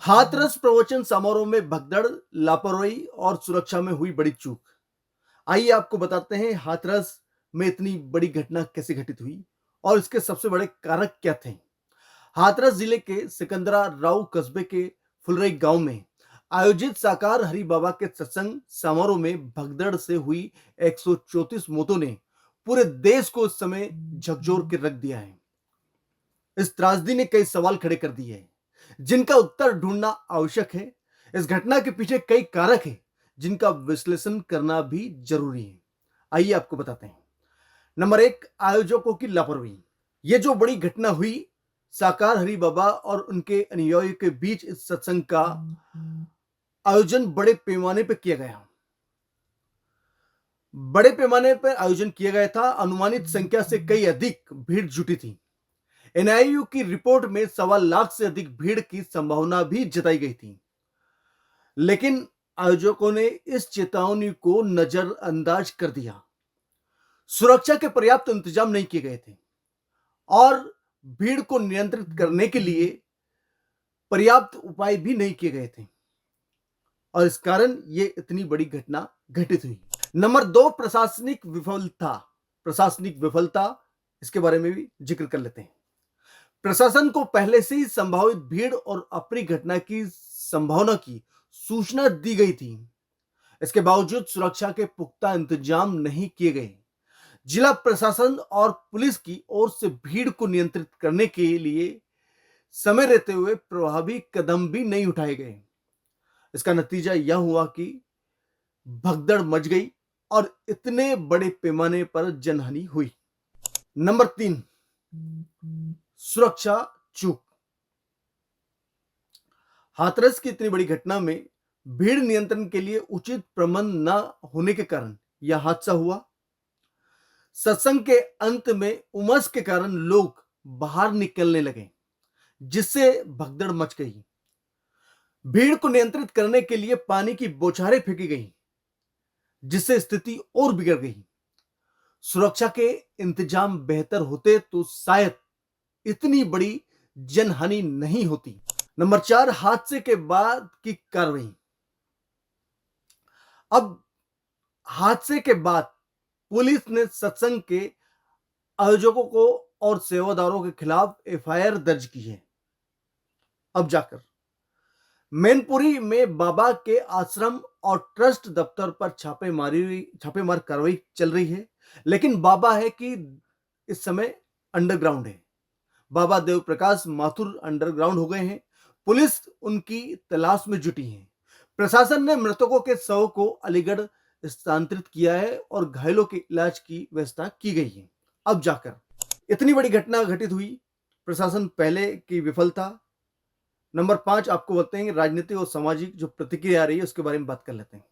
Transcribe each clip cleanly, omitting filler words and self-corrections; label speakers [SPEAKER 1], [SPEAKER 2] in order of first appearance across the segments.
[SPEAKER 1] हाथरस प्रवचन समारोह में भगदड़, लापरवाही और सुरक्षा में हुई बड़ी चूक। आइए आपको बताते हैं हाथरस में इतनी बड़ी घटना कैसे घटित हुई और इसके सबसे बड़े कारक क्या थे। हाथरस जिले के सिकंदरा राव कस्बे के फुलरई गांव में आयोजित साकार हरि बाबा के सत्संग समारोह में भगदड़ से हुई 134 मौतों ने पूरे देश को इस समय झकझोर के रख दिया है। इस त्रासदी ने कई सवाल खड़े कर दिए हैं जिनका उत्तर ढूंढना आवश्यक है। इस घटना के पीछे कई कारक हैं जिनका विश्लेषण करना भी जरूरी है। आइए आपको बताते हैं। नंबर एक, आयोजकों की लापरवाही। ये जो बड़ी घटना हुई, साकार हरि बाबा और उनके अनुयायियों के बीच इस सत्संग का आयोजन बड़े पैमाने पर आयोजन किया गया था। अनुमानित संख्या से कई अधिक भीड़ जुटी थी। एनआईयू की रिपोर्ट में 1.25 लाख से अधिक भीड़ की संभावना भी जताई गई थी, लेकिन आयोजकों ने इस चेतावनी को नजरअंदाज कर दिया। सुरक्षा के पर्याप्त इंतजाम नहीं किए गए थे और भीड़ को नियंत्रित करने के लिए पर्याप्त उपाय भी नहीं किए गए थे और इस कारण ये इतनी बड़ी घटना घटित हुई। नंबर दो, प्रशासनिक विफलता, इसके बारे में भी जिक्र कर लेते हैं। प्रशासन को पहले से ही संभावित भीड़ और अप्रिय घटना की संभावना की सूचना दी गई थी। इसके बावजूद सुरक्षा के पुख्ता इंतजाम नहीं किए गए। जिला प्रशासन और पुलिस की ओर से भीड़ को नियंत्रित करने के लिए समय रहते हुए प्रभावी कदम भी नहीं उठाए गए। इसका नतीजा यह हुआ कि भगदड़ मच गई और इतने बड़े पैमाने पर जनहानि हुई। नंबर तीन, सुरक्षा चूक। हाथरस की इतनी बड़ी घटना में भीड़ नियंत्रण के लिए उचित प्रबंध न होने के कारण यह हादसा हुआ। सत्संग के अंत में उमस के कारण लोग बाहर निकलने लगे, जिससे भगदड़ मच गई। भीड़ को नियंत्रित करने के लिए पानी की बौछारें फेंकी गई, जिससे स्थिति और बिगड़ गई। सुरक्षा के इंतजाम बेहतर होते तो शायद इतनी बड़ी जनहानि नहीं होती। नंबर चार, हादसे के बाद की कार्रवाई। अब हादसे के बाद पुलिस ने सत्संग के आयोजकों को और सेवादारों के खिलाफ एफआईआर दर्ज की है। अब जाकर मैनपुरी में बाबा के आश्रम और ट्रस्ट दफ्तर पर छापेमार कार्रवाई चल रही है, लेकिन बाबा है कि इस समय अंडरग्राउंड है। बाबा देव प्रकाश माथुर अंडरग्राउंड हो गए हैं। पुलिस उनकी तलाश में जुटी है। प्रशासन ने मृतकों के शव को अलीगढ़ स्थानांतरित किया है और घायलों के इलाज की व्यवस्था की गई है। अब जाकर इतनी बड़ी घटना घटित हुई, प्रशासन पहले की विफलता। नंबर पांच, आपको बताएंगे राजनीतिक और सामाजिक जो प्रतिक्रिया आ रही है उसके बारे में बात कर लेते हैं।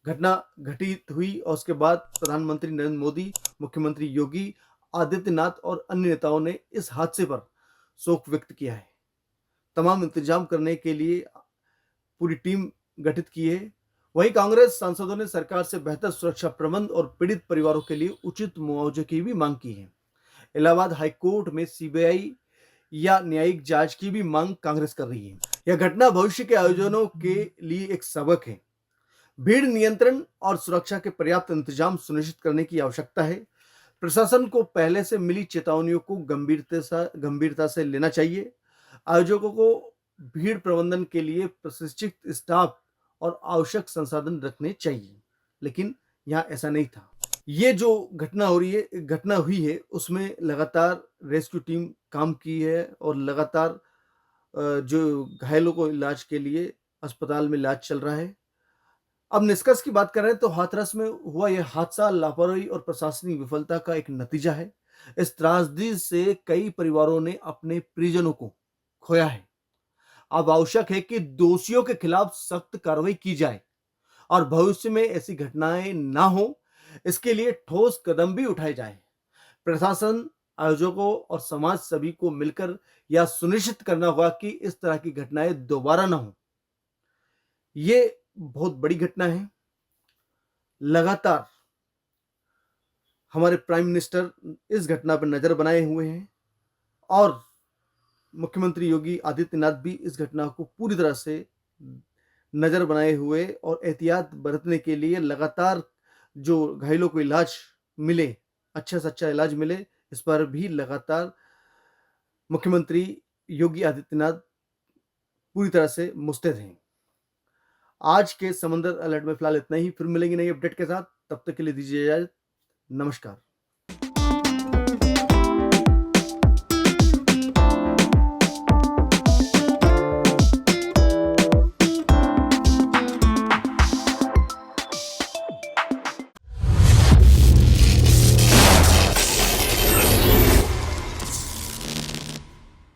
[SPEAKER 1] घटना घटित हुई और उसके बाद प्रधानमंत्री नरेंद्र मोदी, मुख्यमंत्री योगी आदित्यनाथ और अन्य नेताओं ने इस हादसे पर शोक व्यक्त किया है। तमाम इंतजाम करने के लिए पूरी टीम गठित की है। वहीं कांग्रेस सांसदों ने सरकार से बेहतर सुरक्षा प्रबंध और पीड़ित परिवारों के लिए उचित मुआवजे की भी मांग की है। इलाहाबाद हाईकोर्ट में सीबीआई या न्यायिक जांच की भी मांग कांग्रेस कर रही है। यह घटना भविष्य के आयोजनों के लिए एक सबक है। भीड़ नियंत्रण और सुरक्षा के पर्याप्त इंतजाम सुनिश्चित करने की आवश्यकता है। प्रशासन को पहले से मिली चेतावनियों को गंभीरता से लेना चाहिए। आयोजकों को भीड़ प्रबंधन के लिए प्रशिक्षित स्टाफ और आवश्यक संसाधन रखने चाहिए, लेकिन यहां ऐसा नहीं था। ये जो घटना हुई है उसमें लगातार रेस्क्यू टीम काम की है और लगातार जो घायलों को इलाज के लिए अस्पताल में इलाज चल रहा है। अब निष्कर्ष की बात कर रहे हैं तो हाथरस में हुआ यह हादसा लापरवाही और प्रशासनिक विफलता का एक नतीजा है। इस त्रासदी से कई परिवारों ने अपने परिजनों को खोया है। अब आवश्यक है कि दोषियों के खिलाफ सख्त कार्रवाई की जाए और भविष्य में ऐसी घटनाएं ना हो, इसके लिए ठोस कदम भी उठाए जाए। प्रशासन, आयोजकों और समाज सभी को मिलकर यह सुनिश्चित करना होगा कि इस तरह की घटनाएं दोबारा ना हो। ये बहुत बड़ी घटना है। लगातार हमारे प्राइम मिनिस्टर इस घटना पर नजर बनाए हुए हैं और मुख्यमंत्री योगी आदित्यनाथ भी इस घटना को पूरी तरह से नज़र बनाए हुए और एहतियात बरतने के लिए लगातार जो घायलों को इलाज मिले, अच्छा से अच्छा इलाज मिले, इस पर भी लगातार मुख्यमंत्री योगी आदित्यनाथ पूरी तरह से मुस्तैद हैं। आज के समंदर अलर्ट में फिलहाल इतना ही, फिर मिलेंगे नई अपडेट के साथ, तब तक के लिए दीजिए इजाजत। नमस्कार।